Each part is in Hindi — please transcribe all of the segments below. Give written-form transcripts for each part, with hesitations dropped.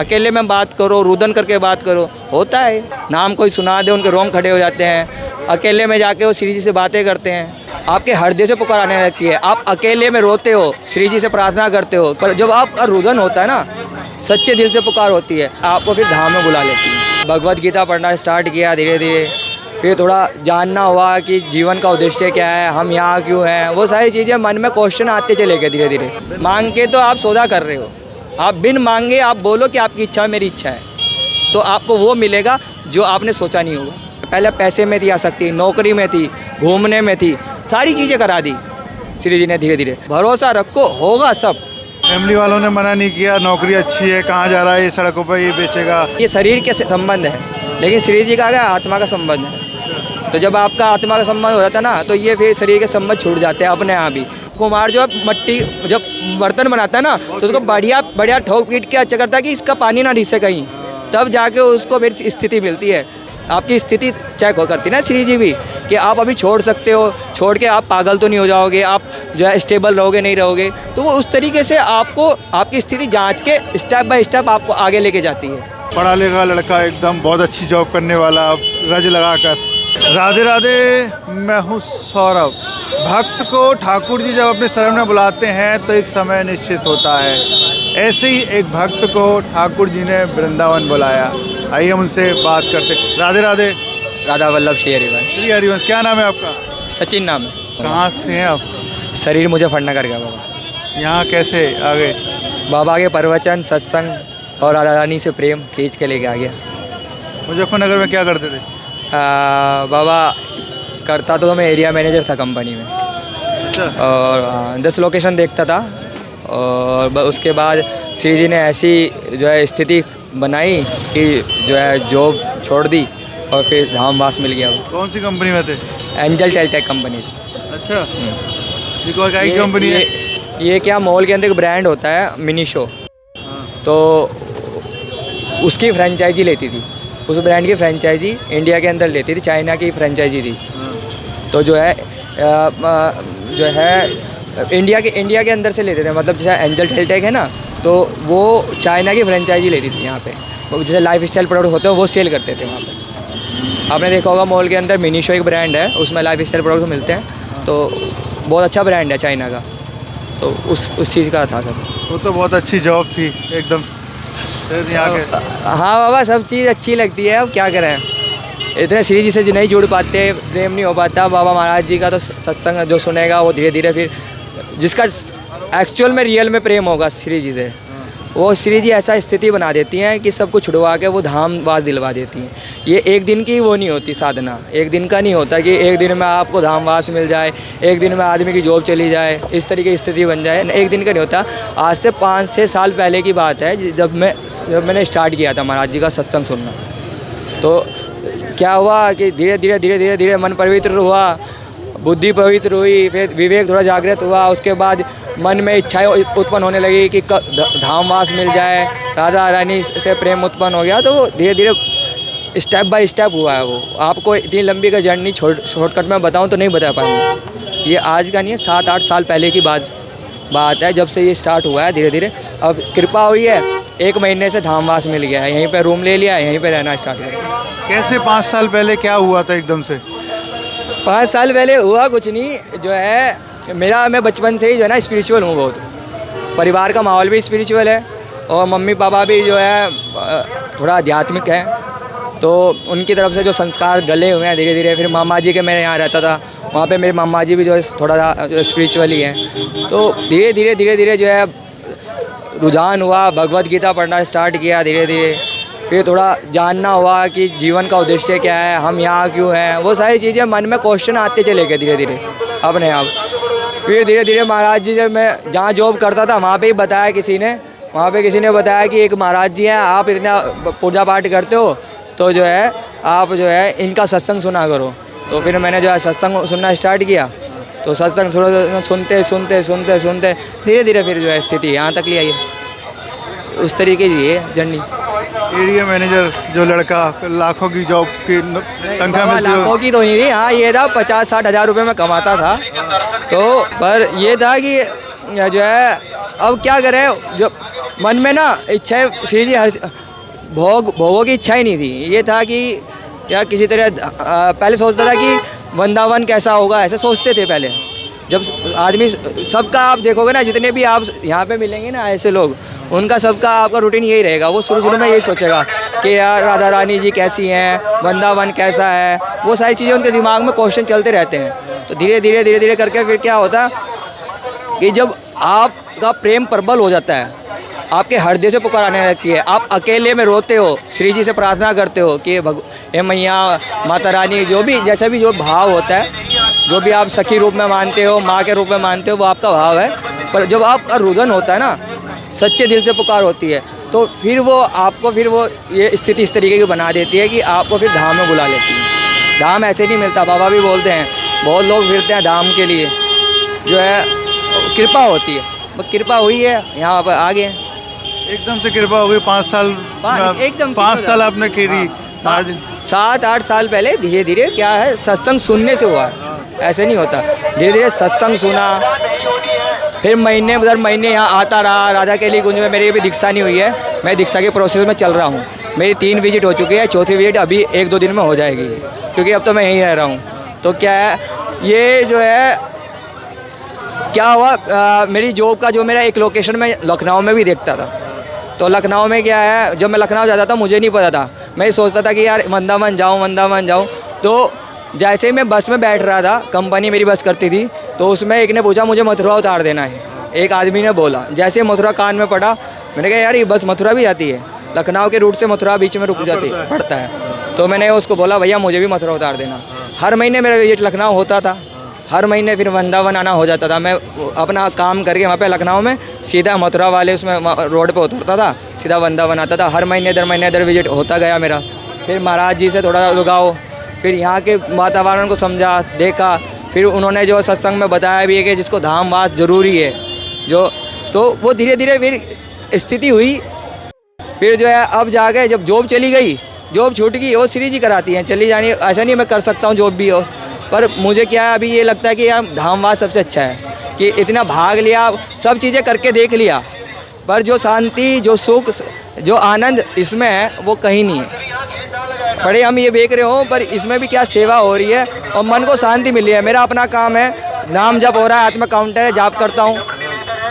अकेले में बात करो, रुदन करके बात करो, होता है। नाम कोई सुना दे, उनके रोंग खड़े हो जाते हैं। अकेले में जाके वो श्री जी से बातें करते हैं, आपके हृदय से पुकार आने लगती है। आप अकेले में रोते हो, श्री जी से प्रार्थना करते हो, पर जब आपका रुदन होता है ना, सच्चे दिल से पुकार होती है, आपको फिर धाम में बुला लेती है। भगवत गीता पढ़ना स्टार्ट किया धीरे धीरे, फिर थोड़ा जानना हुआ कि जीवन का उद्देश्य क्या है, हम यहाँ क्यों हैं, वो सारी चीज़ें मन में क्वेश्चन आते चले गए धीरे धीरे। मांग के तो आप सौदा कर रहे हो, आप बिन मांगे आप बोलो कि आपकी इच्छा मेरी इच्छा है, तो आपको वो मिलेगा जो आपने सोचा नहीं होगा। पहले पैसे में थी आसक्ति, नौकरी में थी, घूमने में थी, सारी चीज़ें करा दी श्री जी ने धीरे धीरे। भरोसा रखो, होगा सब। फैमिली वालों ने मना नहीं किया, नौकरी अच्छी है, कहाँ जा रहा है, ये सड़कों पर ये बेचेगा। ये शरीर के संबंध है, लेकिन श्री जी का क्या आत्मा का संबंध है। तो जब आपका आत्मा का संबंध हो जाता है ना, तो ये फिर शरीर के संबंध छूट जाते हैं अपने आप ही। कुम्हार जो मट्टी जब बर्तन बनाता है ना, तो उसको बढ़िया बढ़िया ठोक पीट के अच्छा करता है कि इसका पानी ना रिसे कहीं, तब जाके उसको फिर स्थिति मिलती है। आपकी स्थिति चेक हो करती है ना श्री जी भी, कि आप अभी छोड़ सकते हो, छोड़ के आप पागल तो नहीं हो जाओगे, आप जो है स्टेबल रहोगे नहीं रहोगे। तो वो उस तरीके से आपको आपकी स्थिति जांच के स्टेप बाय स्टेप आपको आगे लेके जाती है। पढ़ा लिखा लड़का, एकदम बहुत अच्छी जॉब करने वाला, रज लगाकर। राधे राधे, मैं हूँ सौरभ। भक्त को ठाकुर जी जब अपने शरण में बुलाते हैं तो एक समय निश्चित होता है। ऐसे ही एक भक्त को ठाकुर जी ने वृंदावन बुलाया। आइए हम उनसे बात करते। राधे राधे। राधा वल्लभ श्री हरिवंश। श्री हरिवंश, क्या नाम है आपका? सचिन नाम है। कहाँ से हैं आप? शरीर मुझे फटना कर गया बाबा। यहाँ कैसे आ गए? बाबा के प्रवचन, सत्संग और राधा रानी से प्रेम खींच के लेके आ गया। मुजफ्फरनगर में क्या करते थे? बाबा करता तो मैं एरिया मैनेजर था कंपनी में। अच्छा। और 10 लोकेशन देखता था, और उसके बाद श्री जी ने ऐसी जो है स्थिति बनाई कि जो है जॉब छोड़ दी और फिर धामवास मिल गया। कौन सी कंपनी में थे? एंजल टेलटेक कंपनी थी। अच्छा, ये कोई क्या कंपनी है? ये क्या मॉल के अंदर एक ब्रांड होता है मिनी शो, तो उसकी फ्रेंचाइजी लेती थी। उस ब्रांड की फ्रेंचाइजी इंडिया के अंदर लेती थी, चाइना की फ्रेंचाइजी थी। तो जो है इंडिया के अंदर से लेते थे, मतलब जैसे एंजल टेलटेक है ना, तो वो चाइना की फ्रेंचाइजी लेती थी। यहाँ पे जैसे लाइफ स्टाइल प्रोडक्ट होते हैं वो सेल करते थे वहाँ पे। आपने देखा होगा मॉल के अंदर मिनी शो एक ब्रांड है, उसमें लाइफ स्टाइल प्रोडक्ट मिलते हैं, तो बहुत अच्छा ब्रांड है चाइना का। तो उस चीज़ का था सब। वो तो बहुत अच्छी जॉब थी एकदम। हाँ बाबा, सब चीज़ अच्छी लगती है, अब क्या करें, इतने श्री जी से जो नहीं जुड़ पाते, प्रेम नहीं हो पाता। बाबा महाराज जी का तो सत्संग जो सुनेगा वो धीरे धीरे फिर जिसका एक्चुअल में रियल में प्रेम होगा श्री जी से, वो श्री जी ऐसा स्थिति बना देती हैं कि सब कुछ छुड़वा के वो धामवास दिलवा देती हैं। ये एक दिन की वो नहीं होती साधना, एक दिन का नहीं होता कि एक दिन में आपको धामवास मिल जाए, एक दिन में आदमी की जॉब चली जाए, इस तरीके की स्थिति बन जाए, एक दिन का नहीं होता। आज से 5-6 साल पहले की बात है, जब मैंने स्टार्ट किया था महाराज जी का सत्संग सुनना। तो क्या हुआ कि धीरे धीरे मन पवित्र हुआ, बुद्धि पवित्र हुई, फिर विवेक थोड़ा जागृत हुआ। उसके बाद मन में इच्छाएं उत्पन्न होने लगी कि धामवास मिल जाए, राधा रानी से प्रेम उत्पन्न हो गया। तो वो धीरे धीरे स्टेप बाय स्टेप हुआ है। वो आपको इतनी लंबी का जर्नी शॉर्टकट में बताऊं तो नहीं बता पाऊंगा। ये आज का नहीं है, 7-8 साल पहले की बात है, जब से ये स्टार्ट हुआ है धीरे धीरे। अब कृपा हुई है, 1 महीने से धामवास मिल गया है, यहीं पे रूम ले लिया है, यहीं पे रहना स्टार्ट किया। कैसे 5 साल पहले क्या हुआ था एकदम से? 5 साल पहले हुआ कुछ नहीं, जो है मैं बचपन से ही जो है ना स्पिरिचुअल हूँ बहुत। परिवार का माहौल भी स्पिरिचुअल है और मम्मी पापा भी जो है थोड़ा आध्यात्मिक है, तो उनकी तरफ से जो संस्कार डले हुए हैं धीरे धीरे। फिर मामा जी के मेरे यहाँ रहता था, वहाँ पे मेरे मामा जी भी जो है थोड़ा स्पिरिचुअल ही हैं। तो धीरे धीरे जो है रुझान हुआ, भगवत गीता पढ़ना स्टार्ट किया धीरे धीरे। फिर थोड़ा जानना हुआ कि जीवन का उद्देश्य क्या है, हम यहाँ क्यों हैं, वो सारी चीज़ें मन में क्वेश्चन आते चले गए धीरे धीरे अपने आप। फिर धीरे धीरे महाराज जी, जब मैं जहाँ जॉब करता था वहाँ पे ही बताया किसी ने बताया कि एक महाराज जी हैं, आप इतना पूजा पाठ करते हो, तो जो है आप जो है इनका सत्संग सुना करो। तो फिर मैंने जो है सत्संग सुनना स्टार्ट किया। तो सत्संग सुनते धीरे धीरे फिर जो है स्थिति यहाँ तक ले आई है। उस तरीके की है जर्नी। एरिया मैनेजर जो लड़का, लाखों की जॉब की तनख्वाह मिलती है। लाखों की तो नहीं थी, हाँ ये था 50-60 हज़ार रुपये में कमाता था। तो पर ये था कि जो है अब क्या करें, जो मन में ना इच्छा श्री जी हर भोगों की इच्छा ही नहीं थी। ये था कि यार किसी तरह पहले सोचता था कि वृंदावन कैसा होगा, ऐसे सोचते थे पहले। जब आदमी सबका आप देखोगे ना, जितने भी आप यहाँ पे मिलेंगे ना ऐसे लोग, उनका सबका आपका रूटीन यही रहेगा। वो शुरू में यही सोचेगा कि यार राधा रानी जी कैसी हैं, वृंदावन कैसा है, वो सारी चीज़ें उनके दिमाग में क्वेश्चन चलते रहते हैं। तो धीरे धीरे करके फिर क्या होता कि जब आपका प्रेम प्रबल हो जाता है, आपके हृदय से पुकार आने लगती है, आप अकेले में रोते हो, श्री जी से प्रार्थना करते हो कि हे मैया, माता रानी, जो भी जैसा भी जो भाव होता है, जो भी आप सखी रूप में मानते हो, माँ के रूप में मानते हो, वो आपका भाव है। पर जब आपका रुदन होता है ना, सच्चे दिल से पुकार होती है, तो फिर वो आपको फिर वो ये स्थिति इस तरीके की बना देती है कि आपको फिर धाम में बुला लेती है। धाम ऐसे नहीं मिलता, बाबा भी बोलते हैं, बहुत लोग फिरते हैं धाम के लिए, जो है कृपा होती है। वो कृपा हुई है, यहाँ पर आ गए, एकदम से कृपा हो गई। 5 साल एकदम 5 साल आपने करी। 7-8 साल पहले धीरे धीरे क्या है, सत्संग सुनने से हुआ है, ऐसे नहीं होता। धीरे धीरे सत्संग सुना, फिर महीने दर महीने यहाँ आता रहा। राधा के लिए कुंज में मेरी भी दीक्षा नहीं हुई है, मैं दीक्षा के प्रोसेस में चल रहा हूँ। मेरी 3 विजिट हो चुकी है, 4थी विजिट अभी 1-2 दिन में हो जाएगी, क्योंकि अब तो मैं यहीं रह रहा हूँ। तो क्या है, ये जो है क्या हुआ, मेरी जॉब का जो मेरा एक लोकेशन में लखनऊ में भी देखता था। तो लखनऊ में क्या है, जब मैं लखनऊ जाता था मुझे नहीं पता था, मैं सोचता था कि यार वृंदावन जाऊँ। तो जैसे ही मैं बस में बैठ रहा था, कंपनी मेरी बस करती थी, तो उसमें एक ने पूछा मुझे मथुरा उतार देना है। एक आदमी ने बोला, जैसे मथुरा कान में पड़ा, मैंने कहा यार ये बस मथुरा भी जाती है, लखनऊ के रूट से मथुरा बीच में रुक जाती है, पड़ता है। तो मैंने उसको बोला भैया मुझे भी मथुरा उतार देना। हर महीने मेरा विजिट लखनऊ होता था, हर महीने फिर वृंदावन आना हो जाता था। मैं अपना काम करके वहाँ पे लखनऊ में सीधा मथुरा वाले उसमें रोड पे उतरता था, सीधा वृंदावन आता था। हर महीने दर विजिट होता गया मेरा। फिर महाराज जी से थोड़ा लगाओ, फिर यहाँ के वातावरण को समझा, देखा, फिर उन्होंने जो सत्संग में बताया भी है कि जिसको धामवास ज़रूरी है, जो तो वो धीरे धीरे फिर स्थिति हुई। फिर जो है अब जाके जब जॉब चली गई, जॉब छूट गई, वो श्री जी कराती हैं, चली जानी, ऐसा नहीं मैं कर सकता हूँ जॉब भी हो, पर मुझे क्या है अभी ये लगता है कि यार धामवास सबसे अच्छा है कि इतना भाग लिया, सब चीज़ें करके देख लिया, पर जो शांति, जो सुख, जो आनंद इसमें है वो कहीं नहीं है। बड़े हम ये देख रहे हो, पर इसमें भी क्या सेवा हो रही है और मन को शांति मिल रही है। मेरा अपना काम है, नाम जप हो रहा है, हाथ में काउंटर है, जाप करता हूँ,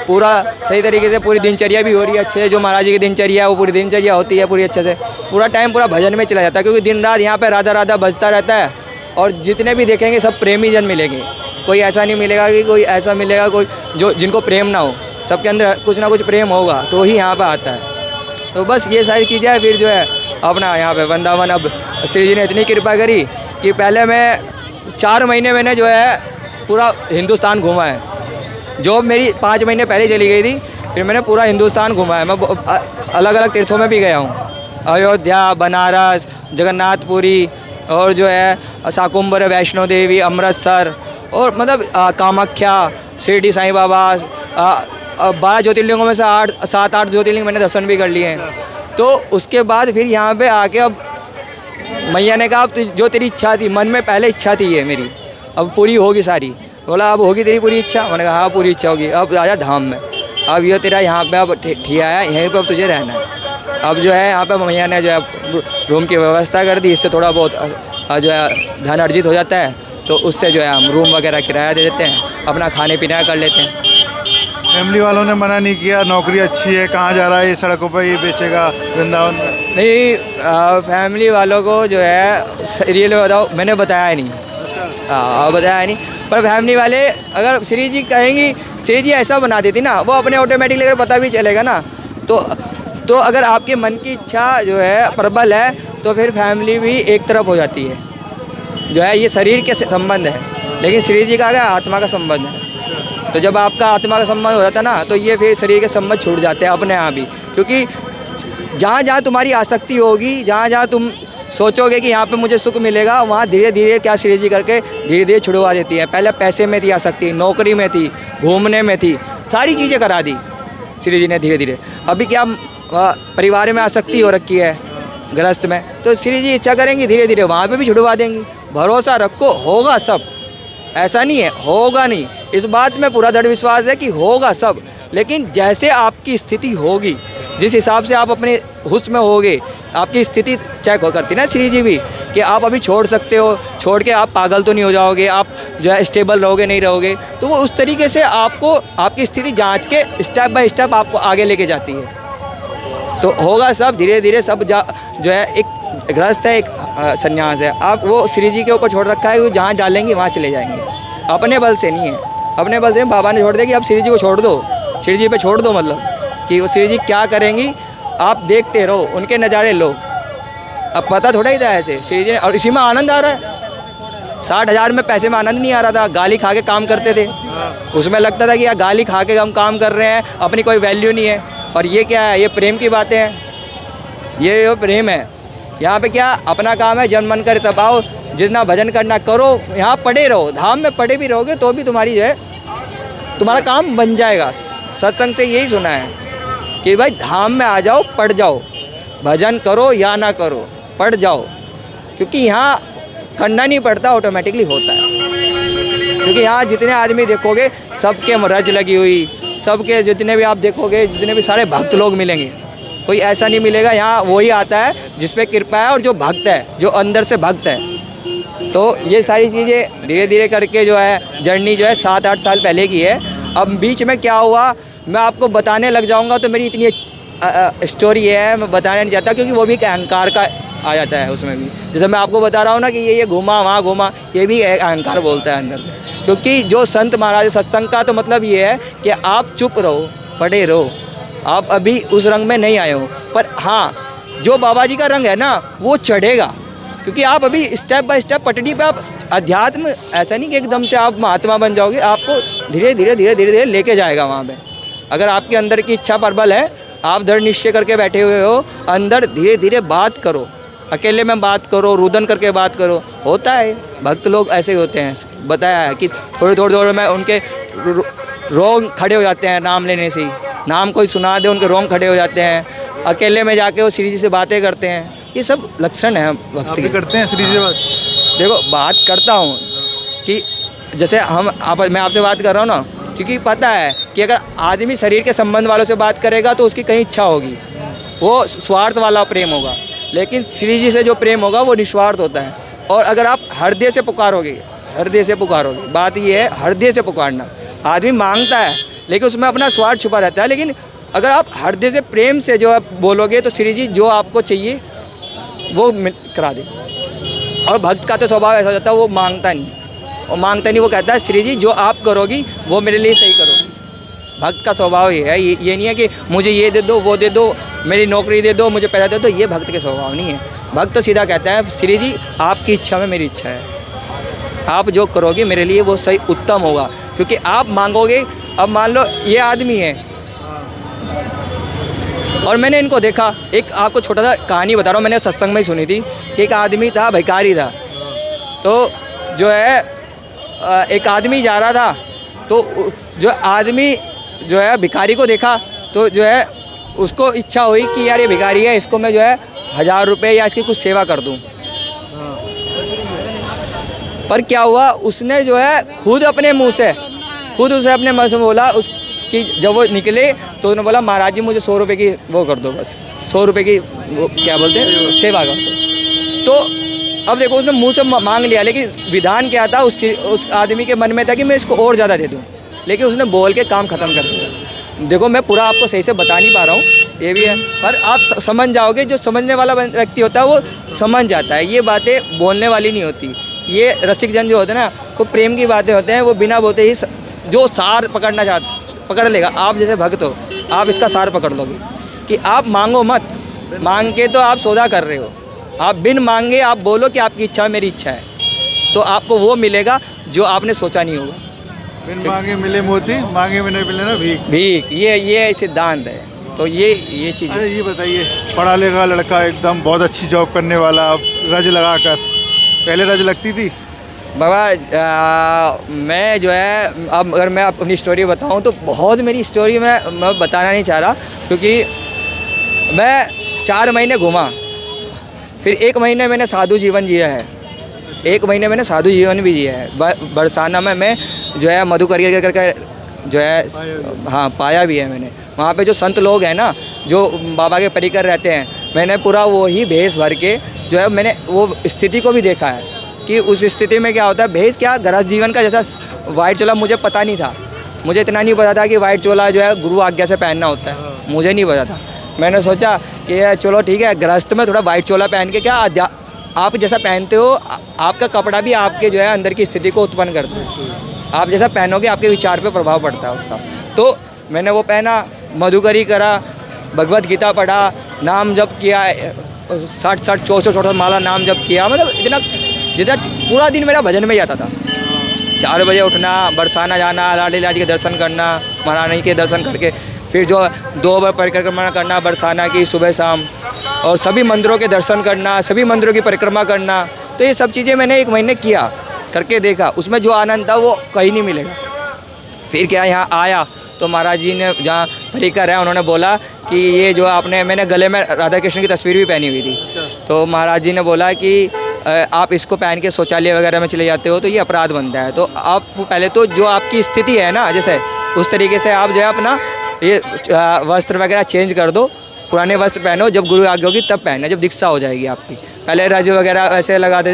पूरा सही तरीके से पूरी दिनचर्या भी हो रही है अच्छे से। जो महाराज जी की दिनचर्या है वो पूरी दिनचर्या होती है पूरी अच्छे से, पूरा टाइम पूरा भजन में चला जाता है, क्योंकि दिन रात यहाँ पे राधा राधा बजता रहता है। और जितने भी देखेंगे सब प्रेमी जन मिलेंगे, कोई ऐसा नहीं मिलेगा कि कोई ऐसा मिलेगा कोई जो जिनको प्रेम ना हो, सबके अंदर कुछ ना कुछ प्रेम होगा तो ही यहाँ पर आता है। तो बस ये सारी चीज़ें हैं। फिर जो है अपना यहाँ पे वृंदावन, अब श्री जी ने इतनी कृपा करी कि पहले मैं 4 महीने मैंने जो है पूरा हिंदुस्तान घूमा है। जॉब मेरी 5 महीने पहले चली गई थी, फिर मैंने पूरा हिंदुस्तान घूमा है। मैं अलग अलग तीर्थों में भी गया हूँ, अयोध्या, बनारस, जगन्नाथपुरी, और जो है शाकुंभर, वैष्णो देवी, अमृतसर, और मतलब कामाख्या, शिरडी साईं बाबा, 12 ज्योतिर्लिंगों में से 7-8 ज्योतिर्लिंग मैंने दर्शन भी कर लिए हैं। तो उसके बाद फिर यहाँ पे आके अब मैया ने कहा अब जो तेरी इच्छा थी, मन में पहले इच्छा थी ये मेरी, अब पूरी होगी सारी। बोला अब होगी तेरी पूरी इच्छा? मैंने कहा हाँ पूरी इच्छा होगी, अब आजा धाम में, अब ये तेरा यहाँ पे अब ठिया है, यहीं पे अब तुझे रहना है। अब जो है यहाँ पे मैया ने जो है रूम की व्यवस्था कर दी, इससे थोड़ा बहुत जो है धन अर्जित हो जाता है, तो उससे जो है हम रूम वगैरह किराया दे देते हैं, अपना खाने पीना कर लेते हैं। फैमिली वालों ने मना नहीं किया, नौकरी अच्छी है, कहाँ जा रहा है, ये सड़कों पर ये बेचेगा वृंदावन में? नहीं, फैमिली वालों को जो है रियल बताओ मैंने बताया नहीं, बताया नहीं। पर फैमिली वाले अगर श्री जी कहेंगी, श्री जी ऐसा बना देती ना, वो अपने ऑटोमेटिकली अगर पता भी चलेगा ना, तो अगर आपके मन की इच्छा जो है प्रबल है, तो फिर फैमिली भी एक तरफ हो जाती है। जो है ये शरीर के संबंध है, लेकिन श्री जी का क्या आत्मा का संबंध है। तो जब आपका आत्मा का संबंध हो जाता है ना, तो ये फिर शरीर के संबंध छूट जाते हैं अपने आप ही, क्योंकि जहाँ जहाँ तुम्हारी आसक्ति होगी, जहाँ जहाँ तुम सोचोगे कि यहाँ पे मुझे सुख मिलेगा, वहाँ धीरे धीरे क्या श्री जी करके धीरे धीरे छुड़वा देती है। पहले पैसे में थी आसक्ति, नौकरी में थी, घूमने में थी, सारी चीज़ें करा दी श्री जी ने धीरे धीरे। अभी क्या परिवार में आसक्ति हो रखी है, गृहस्थ में, तो श्री जी इच्छा करेंगी धीरे धीरे वहाँ पे भी छुड़वा देंगी। भरोसा रखो, होगा सब, ऐसा नहीं है होगा नहीं, इस बात में पूरा दृढ़ विश्वास है कि होगा सब। लेकिन जैसे आपकी स्थिति होगी जिस हिसाब से आप अपने हुश में होगे, आपकी स्थिति चेक हो करती ना श्री जी भी, कि आप अभी छोड़ सकते हो, छोड़ के आप पागल तो नहीं हो जाओगे, आप जो है स्टेबल रहोगे नहीं रहोगे, तो वो उस तरीके से आपको आपकी स्थिति जांच के स्टेप बाय स्टेप आपको आगे लेके जाती है। तो होगा सब धीरे धीरे सब जो है एक गृहस्थ है, एक सन्यास है, आप वो श्री जी के ऊपर छोड़ रखा है, वो जहाँ डालेंगे वहाँ चले जाएंगे, अपने बल से नहीं है, अपने बल से बाबा ने छोड़ दिया कि अब श्री जी को छोड़ दो, श्री जी पे छोड़ दो, मतलब कि वो श्री जी क्या करेंगी आप देखते रहो, उनके नज़ारे लो। अब पता थोड़ा ही था ऐसे श्री जी ने, और इसी में आनंद आ रहा है। 60,000 में पैसे में आनंद नहीं आ रहा था, गाली खा के काम करते थे, उसमें लगता था कि यार गाली खा के हम काम कर रहे हैं, अपनी कोई वैल्यू नहीं है। और ये क्या है, ये प्रेम की बातें हैं, ये प्रेम है। यहाँ पे क्या अपना काम है, जन मन कर तपाओ, जितना भजन करना करो, यहाँ पढ़े रहो, धाम में पढ़े भी रहोगे तो भी तुम्हारी जो है तुम्हारा काम बन जाएगा। सत्संग से यही सुना है कि भाई धाम में आ जाओ, पढ़ जाओ, भजन करो या ना करो, पढ़ जाओ, क्योंकि यहाँ करना नहीं पड़ता, ऑटोमेटिकली होता है। क्योंकि यहाँ जितने आदमी देखोगे सबके रज लगी हुई, सबके जितने भी आप देखोगे, जितने भी सारे भक्त लोग मिलेंगे, कोई ऐसा नहीं मिलेगा। यहाँ वही आता है जिस पे कृपा है और जो भक्त है, जो अंदर से भक्त है। तो ये सारी चीज़ें धीरे धीरे करके जो है जर्नी जो है 7-8 साल पहले की है। अब बीच में क्या हुआ मैं आपको बताने लग जाऊंगा तो मेरी इतनी स्टोरी है, मैं बताना नहीं चाहता, क्योंकि वो भी एक अहंकार का आ जाता है उसमें भी। जैसे मैं आपको बता रहा हूँ ना कि ये घूमा वहाँ घूमा, ये भी अहंकार बोलता है अंदर से। क्योंकि जो संत महाराज सत्संग का तो मतलब ये है कि आप चुप रहो, पढ़े रहो, आप अभी उस रंग में नहीं आए हो, पर हाँ जो बाबा जी का रंग है ना वो चढ़ेगा, क्योंकि आप अभी स्टेप बाय स्टेप पटड़ी पे आप अध्यात्म, ऐसा नहीं कि एकदम से आप महात्मा बन जाओगे, आपको धीरे धीरे लेके जाएगा वहाँ पे। अगर आपके अंदर की इच्छा प्रबल है, आप दृढ़ निश्चय करके बैठे हुए हो, अंदर धीरे धीरे बात करो, अकेले में बात करो, रुदन करके बात करो। होता है भक्त लोग ऐसे ही होते हैं, बताया है कि थोड़े में उनके रोंग खड़े हो जाते हैं, नाम लेने से ही, नाम कोई सुना दे उनके रोंग खड़े हो जाते हैं, अकेले में जाके वो श्री जी से बातें करते हैं। ये सब लक्षण है भक्ति के। करते हैं श्री जी बात? देखो बात करता हूँ कि जैसे मैं आपसे बात कर रहा हूँ ना, क्योंकि पता है कि अगर आदमी शरीर के संबंध वालों से बात करेगा तो उसकी कहीं इच्छा होगी, वो स्वार्थ वाला प्रेम होगा, लेकिन श्री जी से जो प्रेम होगा वो निस्वार्थ होता है। और अगर आप हृदय से पुकारोगे, बात ये है हृदय से पुकारना। आदमी मांगता है लेकिन उसमें अपना स्वार्थ छुपा रहता है, लेकिन अगर आप हृदय से प्रेम से जो आप बोलोगे तो श्री जी जो आपको चाहिए वो करा दे। और भक्त का तो स्वभाव ऐसा होता है, वो मांगता नहीं, वो कहता है श्री जी जो आप करोगी वो मेरे लिए सही करोगी। भक्त का स्वभाव ये है, ये नहीं है कि मुझे ये दे दो, वो दे दो, मेरी नौकरी दे दो, मुझे पैसा दे दो, ये भक्त के स्वभाव नहीं है। भक्त तो सीधा कहता है श्री जी आपकी इच्छा में मेरी इच्छा है, आप जो करोगे मेरे लिए वो सही उत्तम होगा, क्योंकि आप मांगोगे। अब मान लो ये आदमी है और मैंने इनको देखा, एक आपको छोटा सा कहानी बता रहा हूँ, मैंने सत्संग में ही सुनी थी कि एक आदमी था, भिखारी था, तो जो है एक आदमी जा रहा था, तो जो आदमी जो है भिखारी को देखा, तो जो है उसको इच्छा हुई कि यार ये भिखारी है, इसको मैं जो है 1000 रुपये या इसकी कुछ सेवा कर दूं। पर क्या हुआ, उसने जो है खुद उसे अपने मुँह से बोला कि जब वो निकले तो उन्होंने बोला महाराज जी मुझे 100 रुपये की वो कर दो, बस 100 रुपये की वो क्या बोलते हैं सेवा कर दो। तो अब देखो उसने मुंह से मांग लिया, लेकिन विधान क्या था उस आदमी के मन में था कि मैं इसको और ज़्यादा दे दूं, लेकिन उसने बोल के काम ख़त्म कर दिया। देखो मैं पूरा आपको सही से बता नहीं पा रहा हूँ, ये भी है, पर आप समझ जाओगे। जो समझने वाला व्यक्ति होता है वो समझ जाता है, ये बातें बोलने वाली नहीं होती। ये रसिक जन जो होते हैं ना, वो प्रेम की बातें होते हैं, वो बिना बोलते ही जो सार पकड़ लेगा। आप जैसे भक्त हो, आप इसका सार पकड़ लोगे कि आप मांगो मत, मांग के तो आप सौदा कर रहे हो। आप बिन मांगे आप बोलो कि आपकी इच्छा मेरी इच्छा है, तो आपको वो मिलेगा जो आपने सोचा नहीं होगा। बिन मांगे मिले मोती, मांगे में नहीं मिले ना भीख। ये सिद्धांत है। तो ये चीज़। अरे ये बताइए, पढ़ा लिखा लड़का एकदम बहुत अच्छी जॉब करने वाला, अब रज लगा कर, पहले रज लगती थी? बाबा मैं जो है, अब अगर मैं अपनी स्टोरी बताऊं तो बहुत मेरी स्टोरी मैं बताना नहीं चाह रहा, क्योंकि मैं 4 महीने घूमा, फिर 1 महीने मैंने साधु जीवन जिया है, 1 महीने मैंने साधु जीवन भी जिया है। बरसाना में मैं जो है मधु करके जो है हाँ पाया भी है मैंने। वहाँ पे जो संत लोग हैं ना, जो बाबा के परिकर रहते हैं, मैंने पूरा वो ही भेष भर के जो है मैंने वो स्थिति को भी देखा है कि उस स्थिति में क्या होता है। भेष क्या, गृहस्थ जीवन का जैसा वाइट चोला मुझे पता नहीं था, मुझे इतना नहीं पता था कि वाइट चोला जो है गुरु आज्ञा से पहनना होता है, मुझे नहीं पता था। मैंने सोचा कि चलो ठीक है, गृहस्थ में थोड़ा वाइट चोला पहन के क्या आप जैसा पहनते हो, आपका कपड़ा भी आपके जो है अंदर की स्थिति को उत्पन्न करता है। आप जैसा पहनोगे आपके विचार पे प्रभाव पड़ता है उसका। तो मैंने वो पहना, मधुकरी करा, भगवत गीता पढ़ा, नाम जप किया, 60 64 माला नाम जप किया। मतलब जितना पूरा दिन मेरा भजन में जाता था। 4 बजे उठना, बरसाना जाना, लाडी लाडी के दर्शन करना, महारानी के दर्शन करके फिर जो 2 बार परिक्रमा करना बरसाना की सुबह शाम, और सभी मंदिरों के दर्शन करना, सभी मंदिरों की परिक्रमा करना। तो ये सब चीज़ें मैंने 1 महीने किया, करके देखा, उसमें जो आनंद था वो कहीं नहीं मिलेगा। फिर क्या, यहाँ आया तो महाराज जी ने जहाँ परिकर है उन्होंने बोला कि ये जो आपने, मैंने गले में राधा कृष्ण की तस्वीर भी पहनी हुई थी, तो महाराज जी ने बोला कि आप इसको पहन के शौचालय वगैरह में चले जाते हो तो ये अपराध बनता है। तो आप पहले तो जो आपकी स्थिति है ना, जैसे उस तरीके से आप जो है अपना ये वस्त्र वगैरह चेंज कर दो, पुराने वस्त्र पहनो, जब गुरु आज्ञा होगी तब पहनना, जब दीक्षा हो जाएगी आपकी। पहले रज वगैरह ऐसे लगा दे,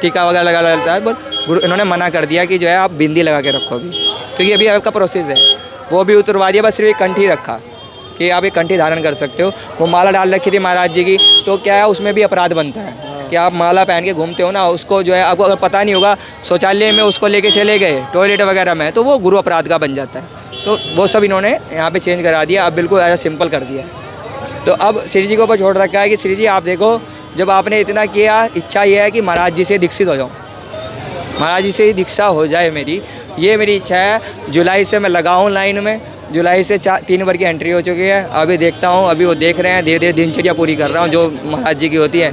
टीका वगैरह लगा लेता है, पर गुरु इन्होंने मना कर दिया कि जो है आप बिंदी लगा के रखो अभी, क्योंकि अभी आपका प्रोसेस है। वो भी उतरवा दिया, बस सिर्फ एक कंठी रखा कि आप एक कंठी धारण कर सकते हो। वो माला डाल रखी थी महाराज जी की, तो क्या है उसमें भी अपराध बनता है कि आप माला पहन के घूमते हो ना, उसको जो है आपको अगर पता नहीं होगा, शौचालय में उसको लेके चले गए, टॉयलेट वगैरह में, तो वो गुरु अपराध का बन जाता है। तो वो सब इन्होंने यहाँ पे चेंज करा दिया, अब बिल्कुल ऐसा सिंपल कर दिया। तो अब श्री जी के ऊपर छोड़ रखा है कि श्री जी आप देखो, जब आपने इतना किया, इच्छा ये है कि महाराज जी से दीक्षित हो जाऊँ, महाराज जी से ही दीक्षा हो जाए मेरी, ये मेरी इच्छा है। जुलाई से मैं लगा हूँ लाइन में, जुलाई से 3 बार की एंट्री हो चुकी है। अभी देखता हूँ, अभी वो देख रहे हैं, धीरे धीरे दिनचर्या पूरी कर रहा हूँ जो महाराज जी की होती है,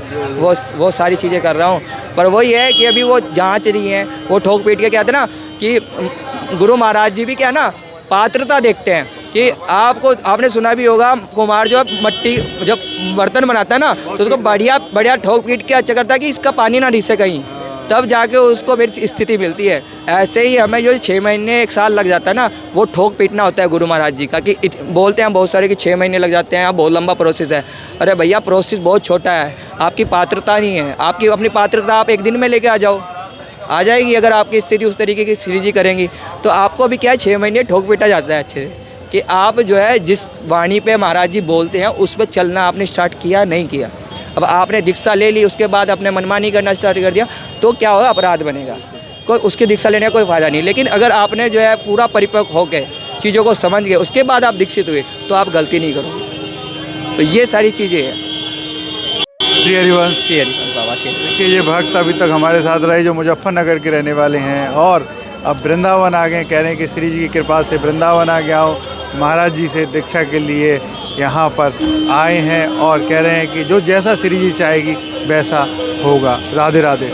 वो सारी चीज़ें कर रहा हूँ। पर वही है कि अभी वो जाँच रही हैं, वो ठोक पीट के कहते हैं ना कि गुरु महाराज जी भी क्या ना पात्रता देखते हैं कि आपने सुना भी होगा, कुम्हार जो मट्टी जब बर्तन बनाता है ना, तो उसको बढ़िया ठोक पीट के अच्छा करता है कि इसका पानी ना रिसे कहीं, तब जाके उसको मेरी स्थिति मिलती है। ऐसे ही हमें जो 6 महीने 1 साल लग जाता है ना, वो ठोक पीटना होता है गुरु महाराज जी का। कि बोलते हैं बहुत सारे कि 6 महीने लग जाते हैं, बहुत लंबा प्रोसेस है। अरे भैया, प्रोसेस बहुत छोटा है, आपकी पात्रता नहीं है, आपकी अपनी पात्रता आप 1 दिन में लेके आ जाओ, आ जाएगी। अगर आपकी स्थिति उस तरीके की श्री जी करेंगी तो आपको भी क्या है 6 महीने ठोक पीटा जाता है अच्छे से, कि आप जो है जिस वाणी पे महाराज जी बोलते हैं उस पर चलना आपने स्टार्ट किया नहीं किया। अब आपने दीक्षा ले ली, उसके बाद अपने मनमानी करना स्टार्ट कर दिया, तो क्या होगा, अपराध बनेगा। कोई उसकी दीक्षा लेने का कोई फ़ायदा नहीं। लेकिन अगर आपने जो है पूरा परिपक्व हो गए, चीज़ों को समझ गए, उसके बाद आप दीक्षित हुए, तो आप गलती नहीं करोगे। तो ये सारी चीज़ें हैं। श्री हरिवंश बाबा श्री कि ये भक्त अभी तक हमारे साथ रहे जो मुजफ्फरनगर के रहने वाले हैं, और अब वृंदावन आ गए। कह रहे हैं कि श्री जी की कृपा से वृंदावन आ गया हूँ, महाराज जी से दीक्षा के लिए यहाँ पर आए हैं, और कह रहे हैं कि जो जैसा श्री जी चाहेगी वैसा होगा। राधे राधे।